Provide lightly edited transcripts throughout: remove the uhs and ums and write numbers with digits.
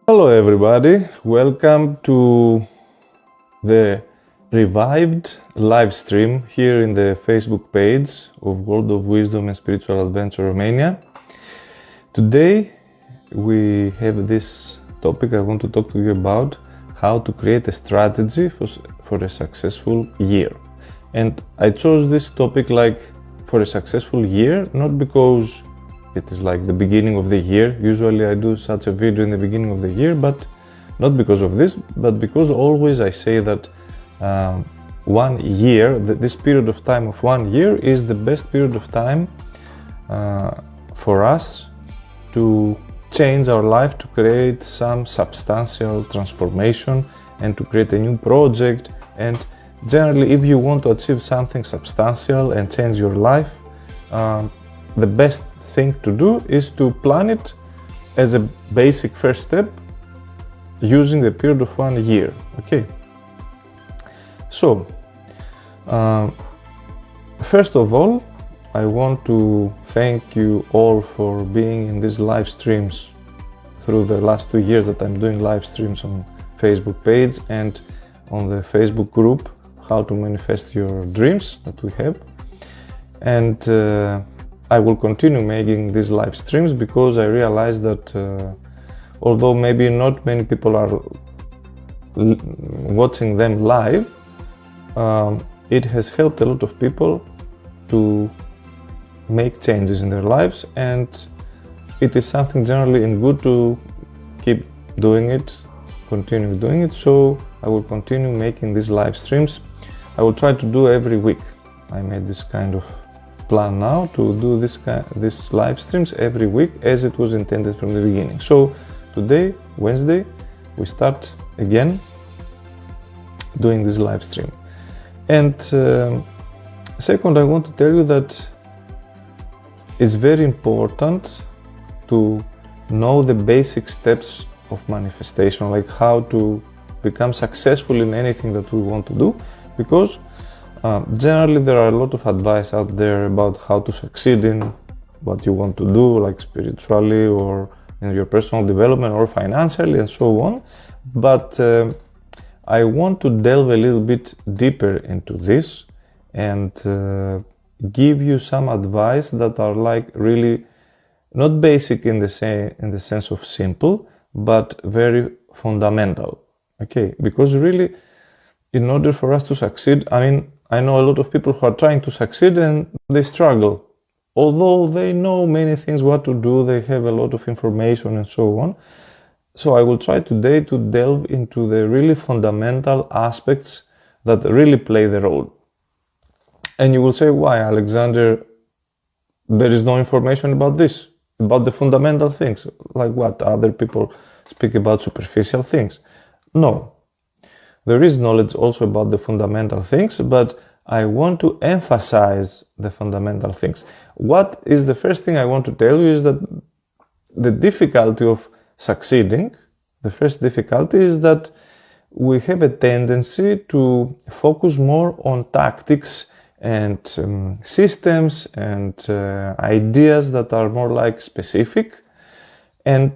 Hello everybody, welcome to the revived live stream here in the Facebook page of World of Wisdom and Spiritual Adventure Romania. Today we have this topic I want to talk to you about, how to create a strategy for a successful year. And I chose this topic for a successful year, not because it is like the beginning of the year. Usually I do such a video in the beginning of the year, but not because of this, but because always I say that 1 year, this period of time of 1 year is the best period of time for us to change our life, to create some substantial transformation and to create a new project. And generally, if you want to achieve something substantial and change your life, the best thing to do is to plan it as a basic first step using the period of 1 year. Okay, so first of all, I want to thank you all for being in these live streams through the last 2 years that I'm doing live streams on Facebook page and on the Facebook group How to Manifest Your Dreams that we have. And I will continue making these live streams because I realize that although maybe not many people are watching them live, it has helped a lot of people to make changes in their lives, and it is something generally and good to keep doing it, continue doing it. So I will continue making these live streams. I will try to do every week. I made this kind of plan now to do this live streams every week as it was intended from the beginning. So today, Wednesday, we start again doing this live stream. And second, I want to tell you that it's very important to know the basic steps of manifestation, like how to become successful in anything that we want to do, because generally there are a lot of advice out there about how to succeed in what you want to do, like spiritually or in your personal development or financially and so on. But I want to delve a little bit deeper into this and give you some advice that are like really not basic in the sense of simple, but very fundamental. Okay, because really, in order for us to succeed, I know a lot of people who are trying to succeed and they struggle. Although they know many things what to do, they have a lot of information and so on. So I will try today to delve into the really fundamental aspects that really play the role. And you will say, why, Alexander, there is no information about this, about the fundamental things? Like what? Other people speak about superficial things. No. There is knowledge also about the fundamental things, but I want to emphasize the fundamental things. What is the first thing I want to tell you is that the difficulty of succeeding, the first difficulty is that we have a tendency to focus more on tactics and systems and ideas that are more like specific, and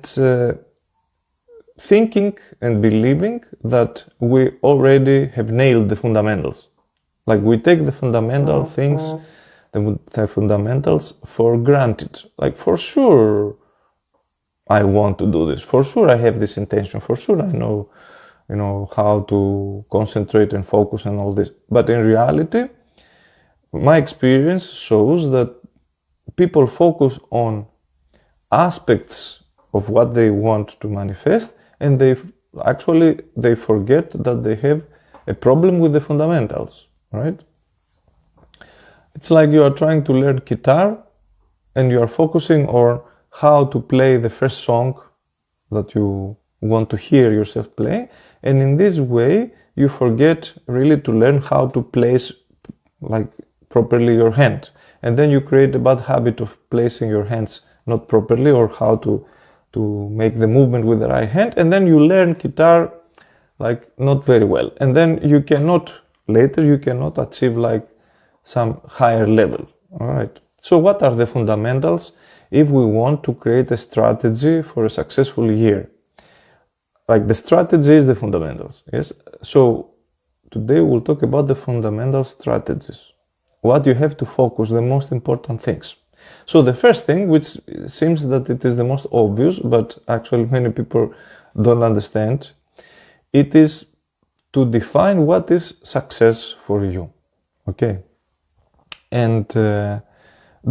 thinking and believing that we already have nailed the fundamentals. Like we take the fundamental things, the fundamentals for granted. Like for sure I want to do this. For sure I have this intention. For sure I know, how to concentrate and focus and all this. But in reality, my experience shows that people focus on aspects of what they want to manifest, and they forget that they have a problem with the fundamentals, right? It's like you are trying to learn guitar and you are focusing on how to play the first song that you want to hear yourself play, and in this way you forget really to learn how to place properly your hand, and then you create a bad habit of placing your hands not properly, or how to make the movement with the right hand, and then you learn guitar not very well, and then you cannot achieve some higher level. All right, so what are the fundamentals if we want to create a strategy for a successful year? like the strategy is the fundamentals. Yes. So today we'll talk about the fundamental strategies. What you have to focus, the most important things. So the first thing, which seems that it is the most obvious, but actually many people don't understand, it is to define what is success for you. Okay. And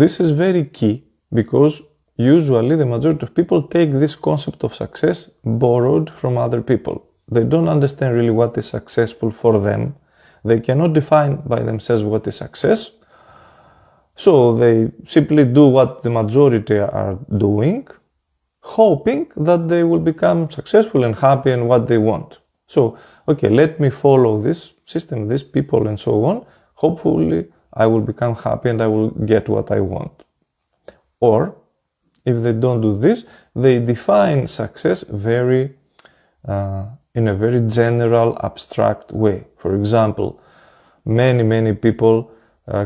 this is very key because usually the majority of people take this concept of success borrowed from other people. They don't understand really what is successful for them. They cannot define by themselves what is success. So they simply do what the majority are doing, hoping that they will become successful and happy and what they want. So, okay, let me follow this system, these people and so on. Hopefully I will become happy and I will get what I want. Or if they don't do this, they define success in a very general, abstract way. For example, many people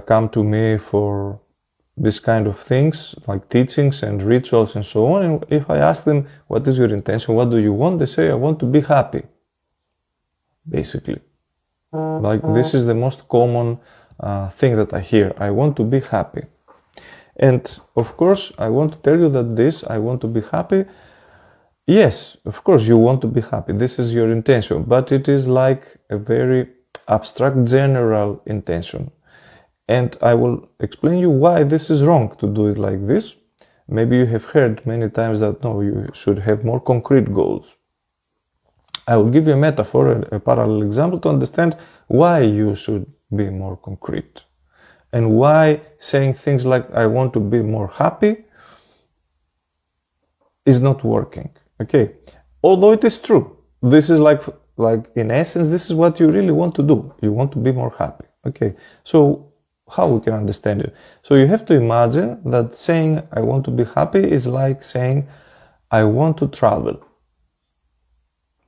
come to me for this kind of things, like teachings and rituals and so on. And if I ask them, what is your intention? What do you want? They say, I want to be happy. Basically. Like this is the most common thing that I hear. I want to be happy. And of course, I want to tell you that this, I want to be happy. Yes, of course you want to be happy. This is your intention, but it is like a very abstract general intention. And I will explain you why this is wrong to do it like this. Maybe you have heard many times that no, you should have more concrete goals. I will give you a metaphor, a parallel example to understand why you should be more concrete and why saying things like I want to be more happy is not working. Okay, although it is true, this is like in essence, this is what you really want to do. You want to be more happy. Okay, so how we can understand it? So you have to imagine that saying I want to be happy is like saying I want to travel.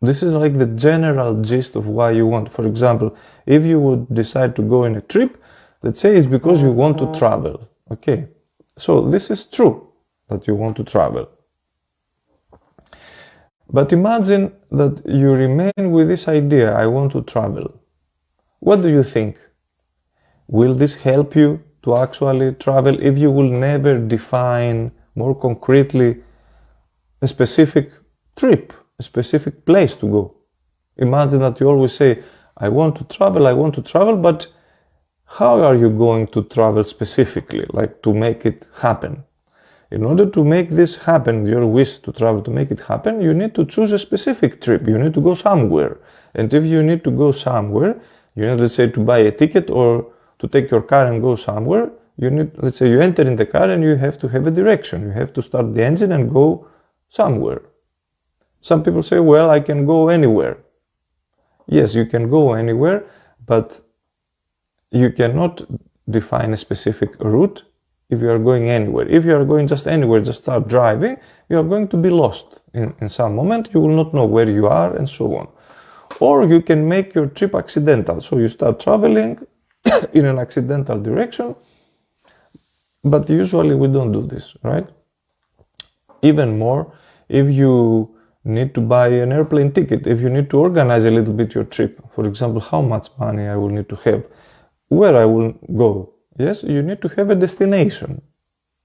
This is like the general gist of why you want. For example, if you would decide to go on a trip, let's say it's because you want to travel. Okay, so this is true that you want to travel. But imagine that you remain with this idea, I want to travel. What do you think? Will this help you to actually travel if you will never define more concretely a specific trip, a specific place to go? Imagine that you always say, I want to travel, but how are you going to travel specifically, like to make it happen? In order to make this happen, your wish to travel, to make it happen, you need to choose a specific trip. You need to go somewhere. And if you need to go somewhere, you need, let's say, to buy a ticket or to take your car and go somewhere. You need, let's say, you enter in the car and you have to have a direction. You have to start the engine and go somewhere. Some people say, well, I can go anywhere. Yes, you can go anywhere, but you cannot define a specific route if you are going anywhere. If you are going just anywhere, just start driving, you are going to be lost. In some moment, you will not know where you are and so on. Or you can make your trip accidental. So you start traveling in an accidental direction, but usually we don't do this, right? Even more, if you need to buy an airplane ticket, if you need to organize a little bit your trip, for example, how much money I will need to have, where I will go. Yes, you need to have a destination.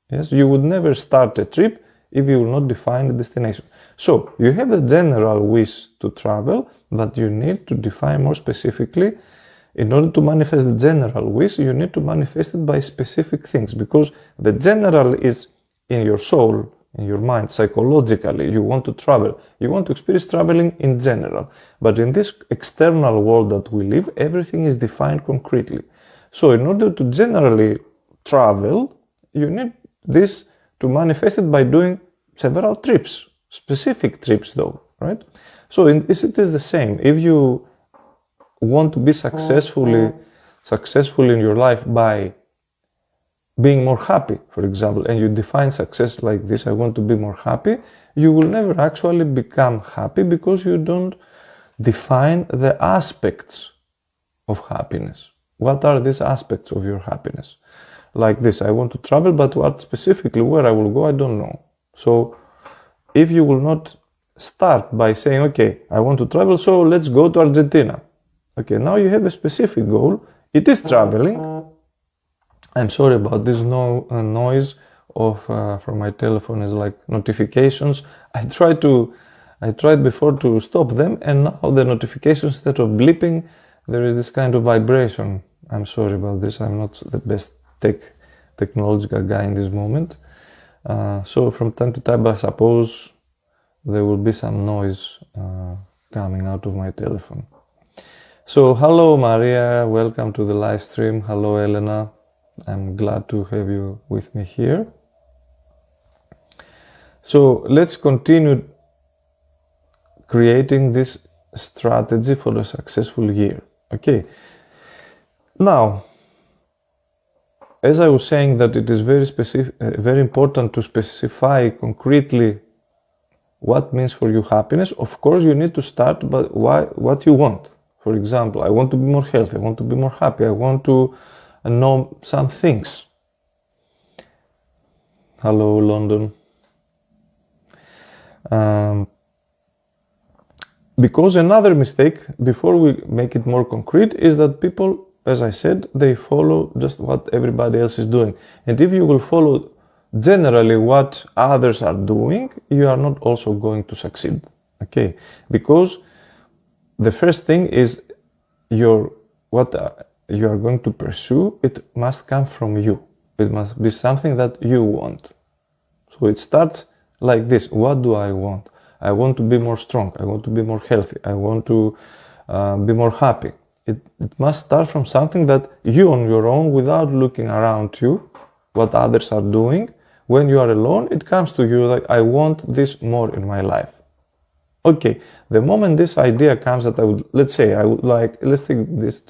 Yes, you would never start a trip if you will not define a destination. So you have a general wish to travel, but you need to define more specifically. In order to manifest the general wish, you need to manifest it by specific things, because the general is in your soul, in your mind, psychologically. You want to travel. You want to experience traveling in general. But in this external world that we live, everything is defined concretely. So in order to generally travel, you need this to manifest it by doing several trips, specific trips though, right? So it is the same. If you want to be successful in your life by being more happy, for example, and you define success like this, I want to be more happy, you will never actually become happy because you don't define the aspects of happiness. What are these aspects of your happiness? Like this, I want to travel, but what specifically, where I will go, I don't know. So if you will not start by saying, okay, I want to travel, so let's go to Argentina. Okay, now you have a specific goal. It is traveling. I'm sorry about this noise of from my telephone is like notifications. I tried before to stop them, and now the notifications, instead of bleeping, there is this kind of vibration. I'm sorry about this. I'm not the best technological guy in this moment. So from time to time, I suppose there will be some noise coming out of my telephone. So hello Maria, welcome to the live stream. Hello Elena, I'm glad to have you with me here. So let's continue creating this strategy for a successful year. Okay. Now, as I was saying that it is very important to specify concretely what means for you happiness. Of course, you need to start by what you want. For example, I want to be more healthy, I want to be more happy, I want to know some things. Hello, London. Because another mistake, before we make it more concrete, is that people, as I said, they follow just what everybody else is doing. And if you will follow generally what others are doing, you are not also going to succeed. Okay? Because the first thing is what you are going to pursue, it must come from you. It must be something that you want. So it starts like this. What do I want? I want to be more strong. I want to be more healthy. I want to be more happy. It must start from something that you on your own, without looking around you, what others are doing. When you are alone, it comes to you like, I want this more in my life. Okay, the moment this idea comes that let's take this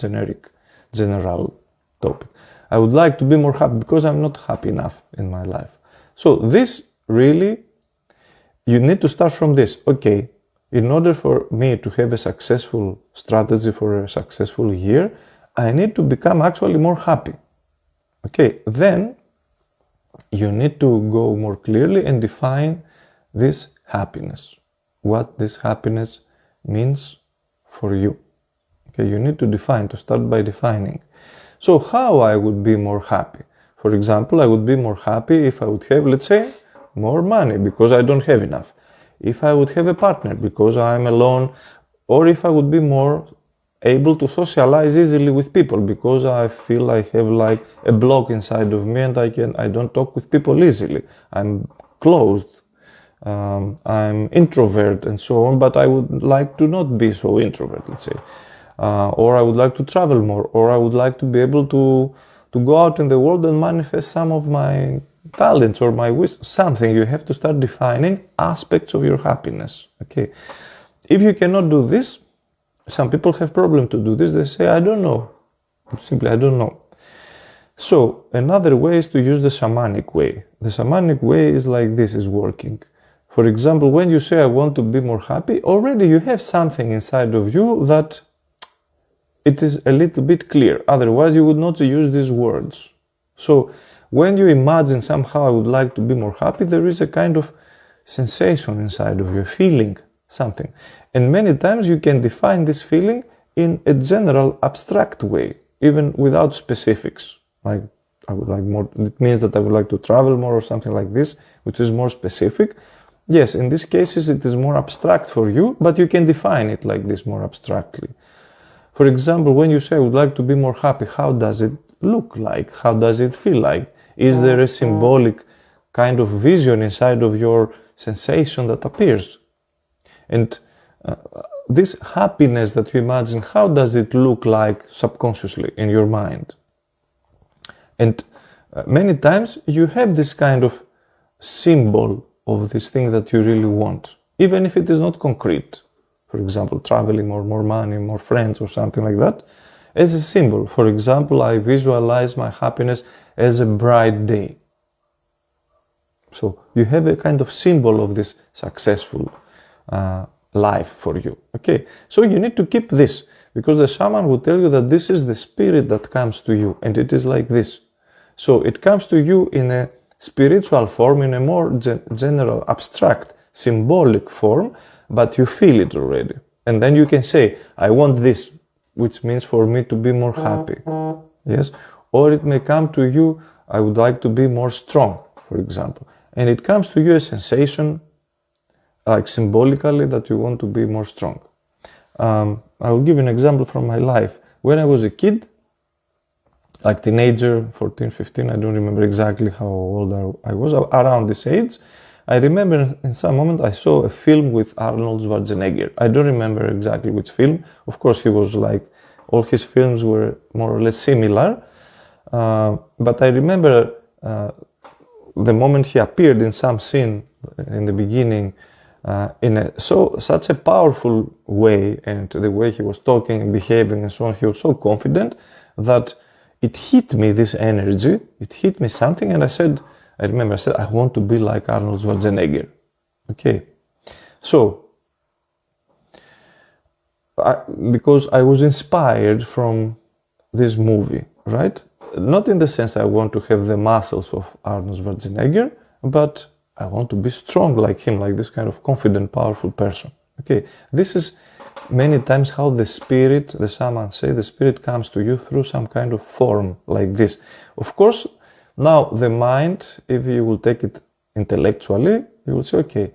general topic. I would like to be more happy because I'm not happy enough in my life. So this really, you need to start from this. Okay, in order for me to have a successful strategy for a successful year, I need to become actually more happy. Okay, then you need to go more clearly and define this happiness. What this happiness means for you. Okay, you need to start by defining. So how I would be more happy? For example, I would be more happy if I would have, let's say, more money because I don't have enough. If I would have a partner because I'm alone, or if I would be more able to socialize easily with people because I feel I have like a block inside of me and I don't talk with people easily. I'm closed. I'm introvert and so on, but I would like to not be so introvert, let's say. Or I would like to travel more, or I would like to be able to go out in the world and manifest some of my talents or my wisdom. Something. You have to start defining aspects of your happiness. Okay. If you cannot do this, some people have problem to do this. They say, I don't know. Simply, I don't know. So another way is to use the shamanic way. The shamanic way is like this is working. For example, when you say, I want to be more happy, already you have something inside of you that it is a little bit clear. Otherwise, you would not use these words. So when you imagine somehow I would like to be more happy, there is a kind of sensation inside of you, feeling something. And many times you can define this feeling in a general abstract way, even without specifics. Like I would like more, it means that I would like to travel more or something like this, which is more specific. Yes, in these cases it is more abstract for you, but you can define it like this more abstractly. For example, when you say I would like to be more happy, how does it look like? How does it feel like? Is there a symbolic kind of vision inside of your sensation that appears? And this happiness that you imagine, how does it look like subconsciously in your mind? And many times you have this kind of symbol of this thing that you really want, even if it is not concrete. For example, traveling or more money, more friends or something like that, as a symbol. For example, I visualize my happiness as a bright day. So you have a kind of symbol of this successful life for you. Okay, so you need to keep this, because the shaman will tell you that this is the spirit that comes to you, and it is like this. So it comes to you in a spiritual form, in a more general, abstract symbolic form, but you feel it already. And then you can say, I want this, which means for me to be more happy. Yes? Or it may come to you, I would like to be more strong, for example. And it comes to you a sensation, like symbolically, that you want to be more strong. I will give you an example from my life. When I was a kid, like teenager, 14, 15, I don't remember exactly how old I was, around this age, I remember in some moment I saw a film with Arnold Schwarzenegger. I don't remember exactly which film. Of course, he was like, all his films were more or less similar. But I remember the moment he appeared in some scene in the beginning, in such a powerful way, and the way he was talking and behaving and so on, he was so confident that it hit me, this energy, it hit me something, and I remember I said, I want to be like Arnold Schwarzenegger. Okay. So, because I was inspired from this movie, right? Not in the sense I want to have the muscles of Arnold Schwarzenegger, but I want to be strong like him, like this kind of confident, powerful person. Okay, this is many times how the spirit, the shamans say, the spirit comes to you through some kind of form like this. Of course, now the mind, if you will take it intellectually, you will say, okay,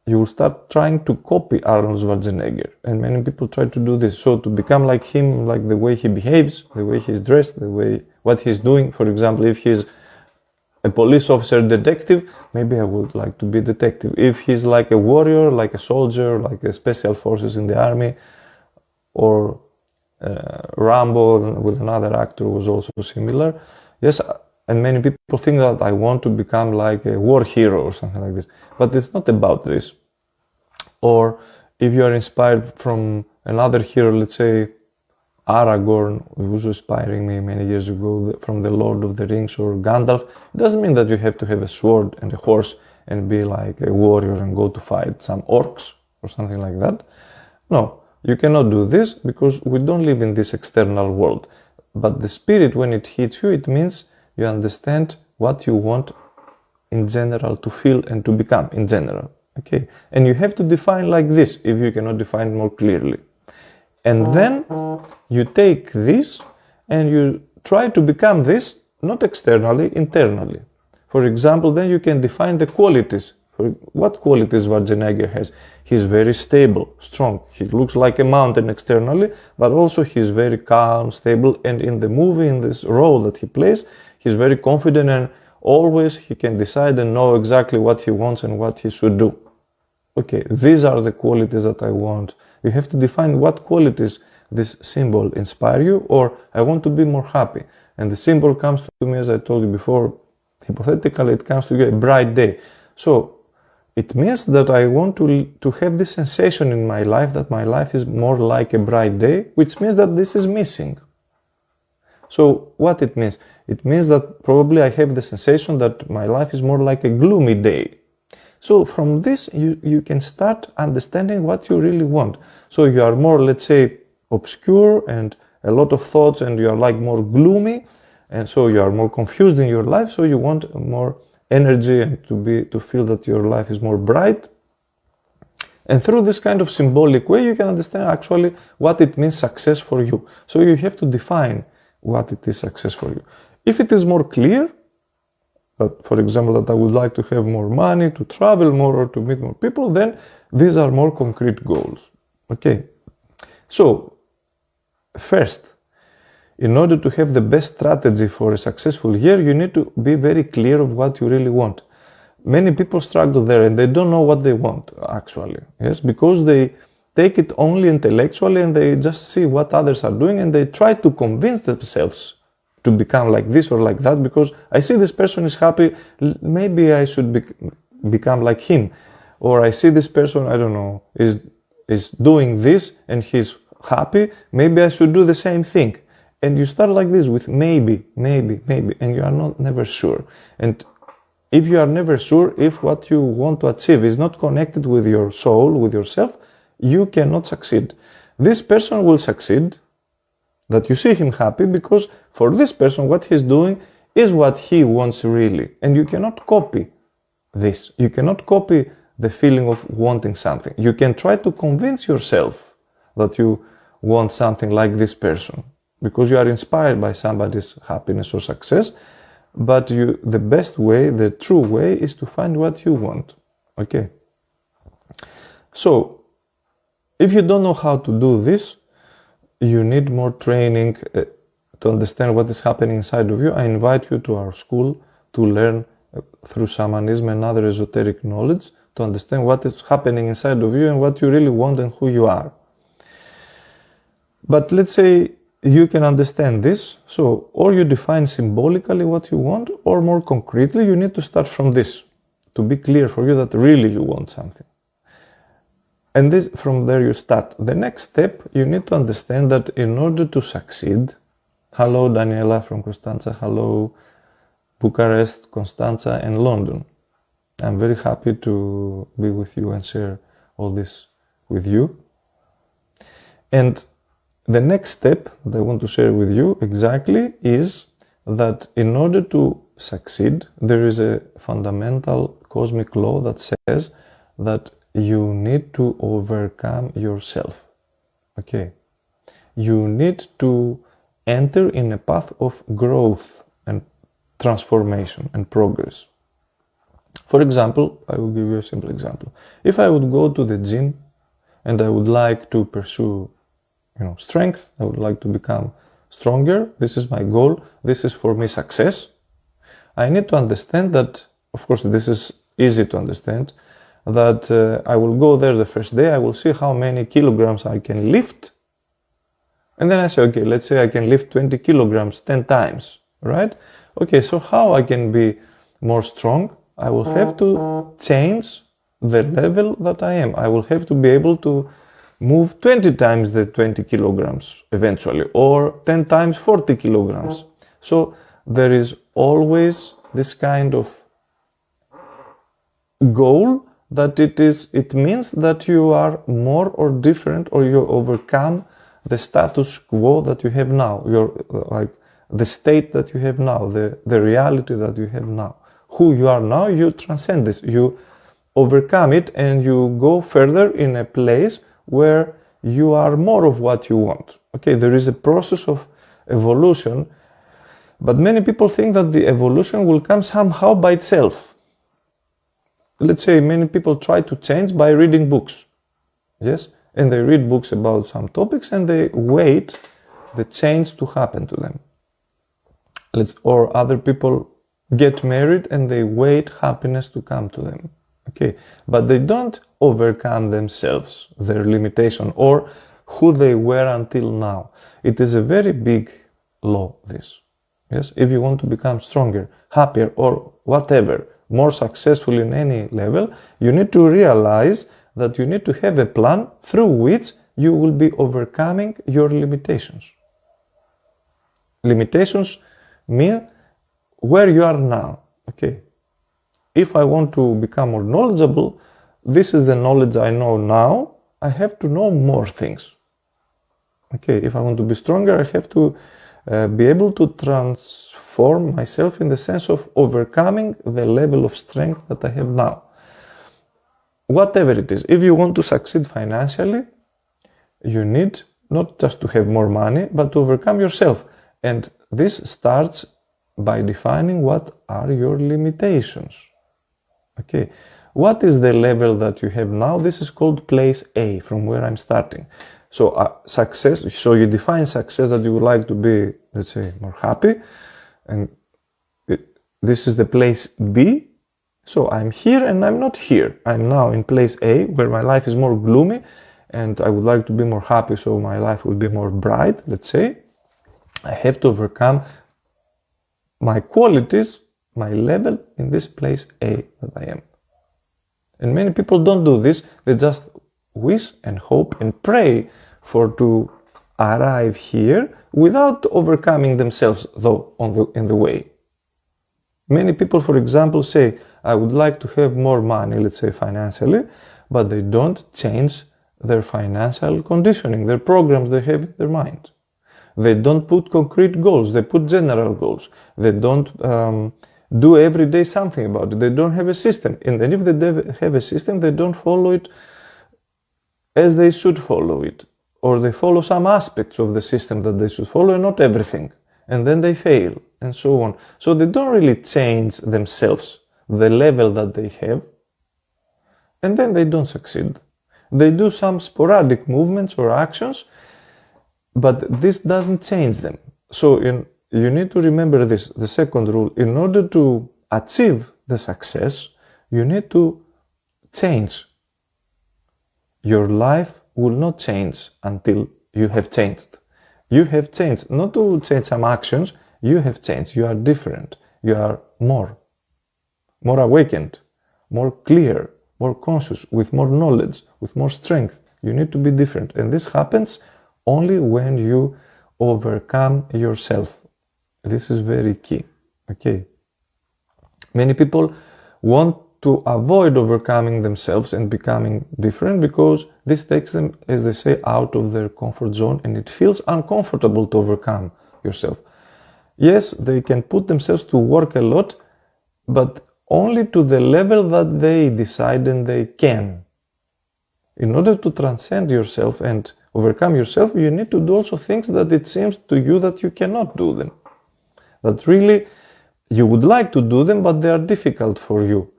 you will start trying to copy Arnold Schwarzenegger. And many people try to do this. So to become like him, like the way he behaves, the way he's dressed, the way, what he's doing. For example, if he's a police officer, detective, maybe I would like to be detective. If he's like a warrior, like a soldier, like a special forces in the army, or Rambo with another actor was also similar. Yes, and many people think that I want to become like a war hero or something like this. But it's not about this. Or if you are inspired from another hero, let's say Aragorn, who was inspiring me many years ago from the Lord of the Rings, or Gandalf, it doesn't mean that you have to have a sword and a horse and be like a warrior and go to fight some orcs or something like that. No, you cannot do this because we don't live in this external world. But the spirit, when it hits you, it means you understand what you want in general to feel and to become in general. Okay, and you have to define like this if you cannot define more clearly. And then you take this and you try to become this, not externally, internally. For example, then you can define the qualities. What qualities Schwarzenegger has? He's very stable, strong. He looks like a mountain externally, but also he's very calm, stable. And in the movie, in this role that he plays, he's very confident, and always he can decide and know exactly what he wants and what he should do. Okay, these are the qualities that I want. You have to define what qualities this symbol inspire you, or I want to be more happy. And the symbol comes to me, as I told you before, hypothetically, it comes to you a bright day. So it means that I want to have this sensation in my life that my life is more like a bright day, which means that this is missing. So what it means? It means that probably I have the sensation that my life is more like a gloomy day. So from this, you can start understanding what you really want. So you are more, let's say, obscure and a lot of thoughts, and you are like more gloomy, and so you are more confused in your life. So you want more energy and to feel that your life is more bright. And through this kind of symbolic way, you can understand actually what it means success for you. So you have to define what it is success for you. If it is more clear, that, for example, that I would like to have more money, to travel more, or to meet more people, then these are more concrete goals. Okay. So, first, in order to have the best strategy for a successful year, you need to be very clear of what you really want. Many people struggle there and they don't know what they want, actually. Yes, because they take it only intellectually and they just see what others are doing and they try to convince themselves to become like this or like that, because I see this person is happy, maybe I should become like him. Or I see this person, I don't know, is doing this and he's happy, maybe I should do the same thing. And you start like this with maybe, and you are never sure. And if you are never sure, if what you want to achieve is not connected with your soul, with yourself, you cannot succeed. This person will succeed, that you see him happy, because for this person what he's doing is what he wants really. And you cannot copy this. You cannot copy the feeling of wanting something. You can try to convince yourself that you want something like this person because you are inspired by somebody's happiness or success, but the best way, the true way, is to find what you want. Okay? So, if you don't know how to do this, you need more training to understand what is happening inside of you. I invite you to our school to learn through shamanism and other esoteric knowledge to understand what is happening inside of you and what you really want and who you are. But let's say you can understand this, so or you define symbolically what you want, or more concretely, you need to start from this to be clear for you that really you want something. And this, from there you start. The next step, you need to understand that in order to succeed, hello Daniela from Constanza, hello Bucharest, Constanza and London. I'm very happy to be with you and share all this with you. And the next step that I want to share with you exactly is that in order to succeed, there is a fundamental cosmic law that says that you need to overcome yourself. Okay? You need to enter in a path of growth and transformation and progress. For example, I will give you a simple example. If I would go to the gym and I would like to pursue, strength, I would like to become stronger, this is my goal, this is for me success, I need to understand that, of course, this is easy to understand, that I will go there the first day, I will see how many kilograms I can lift, and then I say, okay, let's say I can lift 20 kilograms 10 times, right? Okay, so how I can be more strong? I will have to change the level that I am. I will have to be able to move 20 times the 20 kilograms eventually, or 10 times 40 kilograms. So there is always this kind of goal that it means that you are more or different, or you overcome the status quo that you have now, the state that you have now, the reality that you have now. Who you are now, you transcend this, you overcome it, and you go further in a place where you are more of what you want. Okay, there is a process of evolution, but many people think that the evolution will come somehow by itself. Let's say many people try to change by reading books, yes? And they read books about some topics and they wait the change to happen to them. Or other people get married and they wait happiness to come to them. Okay, but they don't overcome themselves, their limitation, or who they were until now. It is a very big law, this. Yes, if you want to become stronger, happier, or whatever, more successful in any level, you need to realize that you need to have a plan through which you will be overcoming your limitations. Limitations mean where you are now. Okay. If I want to become more knowledgeable, this is the knowledge I know now. I have to know more things. Okay. If I want to be stronger, I have to be able to transform myself in the sense of overcoming the level of strength that I have now. Whatever it is, if you want to succeed financially, you need not just to have more money, but to overcome yourself. And this starts by defining what are your limitations. Okay, what is the level that you have now? This is called place A, from where I'm starting. So success, so you define success that you would like to be, let's say, more happy. And this is the place B. So I'm here and I'm not here. I'm now in place A, where my life is more gloomy and I would like to be more happy, so my life will be more bright, let's say. I have to overcome my qualities, my level in this place A that I am. And many people don't do this. They just wish and hope and pray to arrive here without overcoming themselves, though, in the way. Many people, for example, say, I would like to have more money, let's say financially, but they don't change their financial conditioning, their programs they have in their mind. They don't put concrete goals, they put general goals. They don't do every day something about it. They don't have a system. And if they have a system, they don't follow it as they should follow it. Or they follow some aspects of the system that they should follow and not everything. And then they fail and so on. So they don't really change themselves, the level that they have, and then they don't succeed. They do some sporadic movements or actions, but this doesn't change them. So you need to remember this, the second rule. In order to achieve the success, you need to change. Your life will not change until you have changed. You have changed, not to change some actions, you have changed. You are different. You are more awakened, more clear, more conscious, with more knowledge, with more strength. You need to be different. And this happens only when you overcome yourself. This is very key. Okay. Many people want to avoid overcoming themselves and becoming different because this takes them, as they say, out of their comfort zone, and it feels uncomfortable to overcome yourself. Yes, they can put themselves to work a lot, but only to the level that they decide and they can. In order to transcend yourself and overcome yourself, you need to do also things that it seems to you that you cannot do them. That really you would like to do them, but they are difficult for you.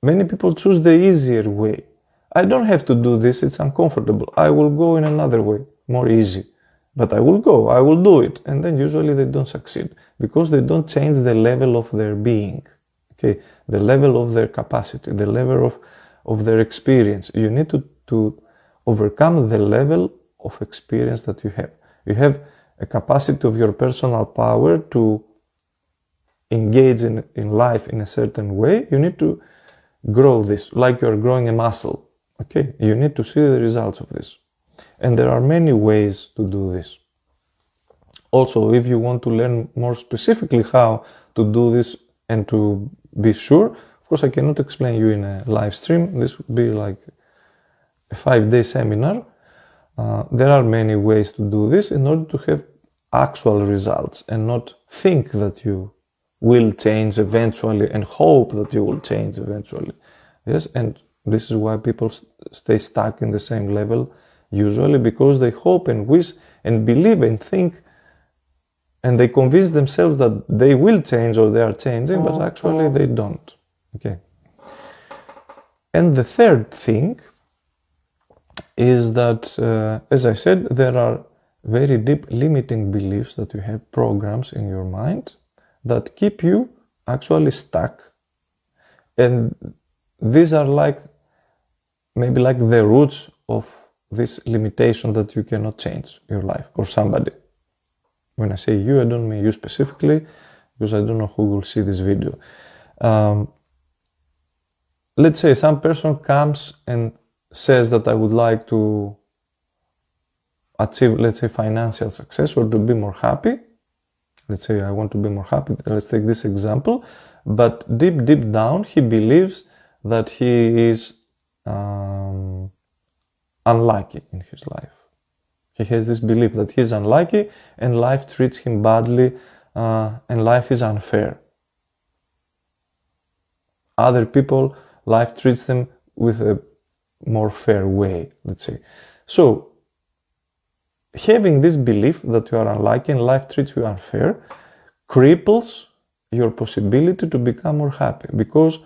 Many people choose the easier way. I don't have to do this, it's uncomfortable. I will go in another way, more easy. But I will go, I will do it. And then usually they don't succeed because they don't change the level of their being. Okay, the level of their capacity, the level of their experience. You need to overcome the level of experience that you have. You have a capacity of your personal power to engage in life in a certain way. You need to grow this, like you're growing a muscle. Okay, you need to see the results of this. And there are many ways to do this. Also, if you want to learn more specifically how to do this and to be sure, of course I cannot explain you in a live stream. This would be like a 5-day seminar. There are many ways to do this in order to have actual results and not think that you will change eventually and hope that you will change eventually. Yes, and this is why people stay stuck in the same level usually, because they hope and wish and believe and think and they convince themselves that they will change or they are changing, but actually they don't. Okay. And the third thing is that, as I said, there are very deep limiting beliefs that you have, programs in your mind that keep you actually stuck. And these are like, maybe like the roots of this limitation that you cannot change your life or somebody. When I say you, I don't mean you specifically, because I don't know who will see this video. Let's say some person comes and says that I would like to achieve, let's say, financial success or to be more happy. Let's say I want to be more happy. Let's take this example. But deep down, he believes that he is unlucky in his life. He has this belief that he's unlucky and life treats him badly and life is unfair. Other people, life treats them with a more fair way, let's say. So, having this belief that you are unlucky and life treats you unfair cripples your possibility to become more happy, because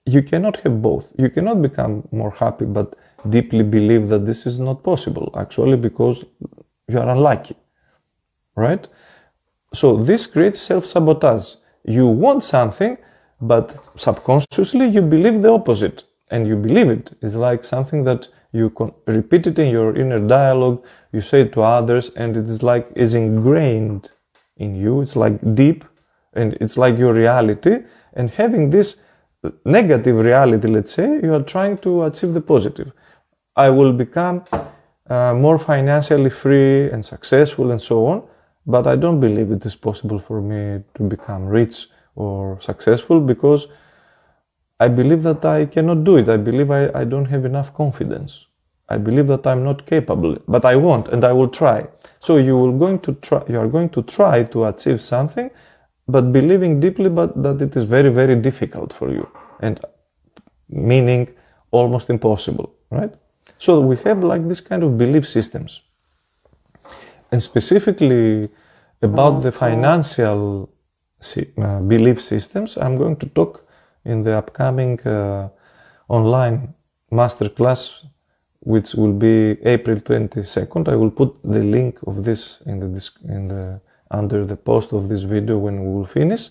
you cannot have both. You cannot become more happy but deeply believe that this is not possible, actually, because you are unlucky, right? So this creates self-sabotage. You want something, but subconsciously you believe the opposite, and you believe it. It's like something that you repeat it in your inner dialogue, you say it to others, and it is like is ingrained in you. It's like deep, and it's like your reality. And having this negative reality, let's say, you are trying to achieve the positive. I will become more financially free and successful and so on, but I don't believe it is possible for me to become rich or successful because I believe that I cannot do it. I believe I don't have enough confidence. I believe that I'm not capable, but I want and I will try. So you are going to try to achieve something, but believing deeply, but that it is very, very difficult for you, and meaning almost impossible, right? So we have like this kind of belief systems. And specifically about the financial belief systems, I'm going to talk in the upcoming online masterclass, which will be April 22nd. I will put the link of this under the post of this video when we will finish.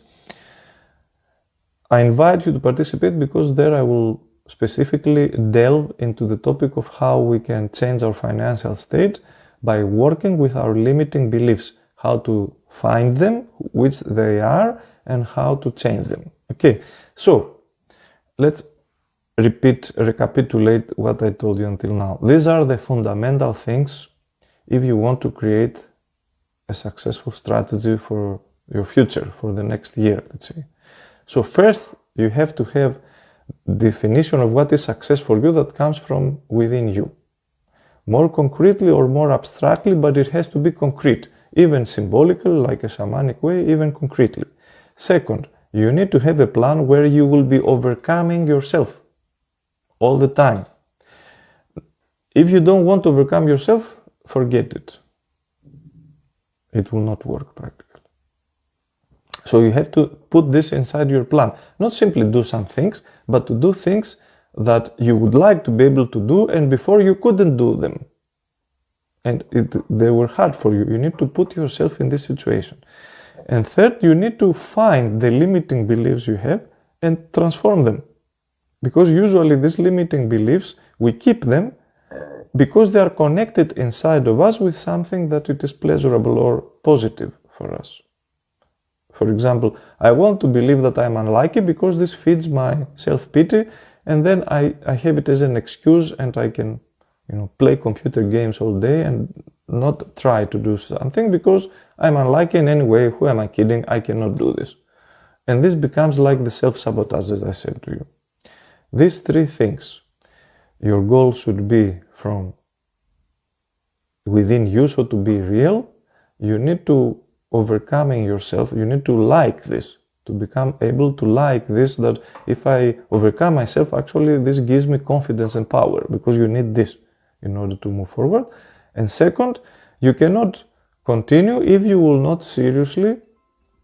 I invite you to participate because there I will specifically delve into the topic of how we can change our financial state by working with our limiting beliefs, how to find them, which they are, and how to change them. Okay, so let's recapitulate what I told you until now. These are the fundamental things if you want to create a successful strategy for your future, for the next year, let's say. So first, you have to have definition of what is success for you that comes from within you. More concretely or more abstractly, but it has to be concrete, even symbolically, like a shamanic way, even concretely. Second, you need to have a plan where you will be overcoming yourself all the time. If you don't want to overcome yourself, forget it. It will not work practically. So you have to put this inside your plan. Not simply do some things, but to do things that you would like to be able to do and before you couldn't do them. And they were hard for you. You need to put yourself in this situation. And third, you need to find the limiting beliefs you have and transform them. Because usually these limiting beliefs, we keep them because they are connected inside of us with something that it is pleasurable or positive for us. For example, I want to believe that I'm unlucky because this feeds my self-pity, and then I have it as an excuse and I can, play computer games all day and not try to do something because I'm unlucky in any way. Who am I kidding? I cannot do this. And this becomes like the self-sabotage, as I said to you. These three things, your goal should be from within you, so to be real, you need to overcoming yourself, you need to like this, to become able to like this, that if I overcome myself, actually this gives me confidence and power, because you need this in order to move forward. And second, you cannot continue if you will not seriously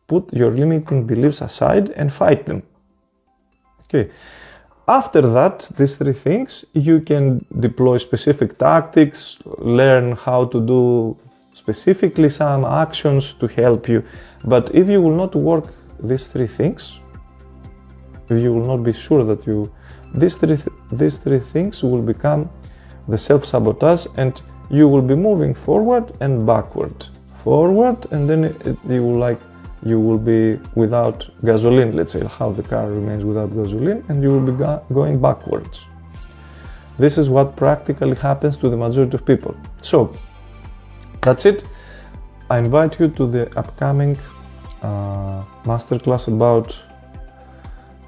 put your limiting beliefs aside and fight them. Okay. After that, these three things, you can deploy specific tactics, learn how to do specifically some actions to help you. But if you will not work these three things, if you will not be sure that these three things will become the self-sabotage, and you will be moving forward and backward. Forward, and then you will be without gasoline, let's say, how the car remains without gasoline, and you will be going backwards. This is what practically happens to the majority of people. So, that's it. I invite you to the upcoming masterclass about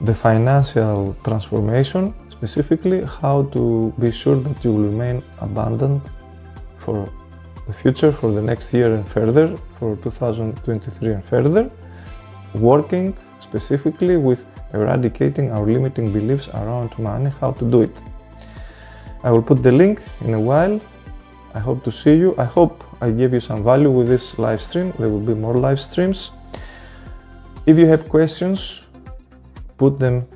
the financial transformation, specifically how to be sure that you will remain abundant for the future, for the next year and further, for 2023 and further, working specifically with eradicating our limiting beliefs around money, how to do it. I will put the link in a while. I hope to see you. I hope I gave you some value with this live stream. There will be more live streams. If you have questions, put them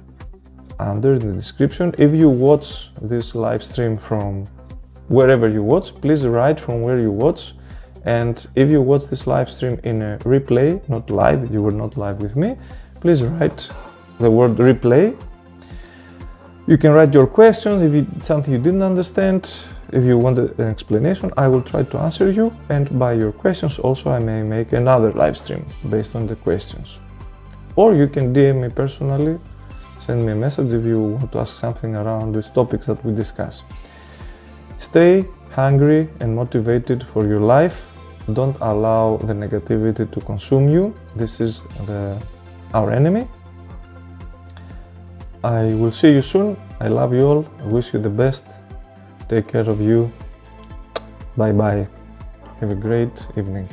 under the description. If you watch this live stream from wherever you watch, please write from where you watch. And if you watch this live stream in a replay, not live, you were not live with me, please write the word replay. You can write your questions if it's something you didn't understand. If you want an explanation, I will try to answer you. And by your questions also, I may make another live stream based on the questions. Or you can DM me personally, send me a message if you want to ask something around these topics that we discuss. Stay hungry and motivated for your life. Don't allow the negativity to consume you. This is our enemy. I will see you soon. I love you all. I wish you the best. Take care of you. Bye bye. Have a great evening.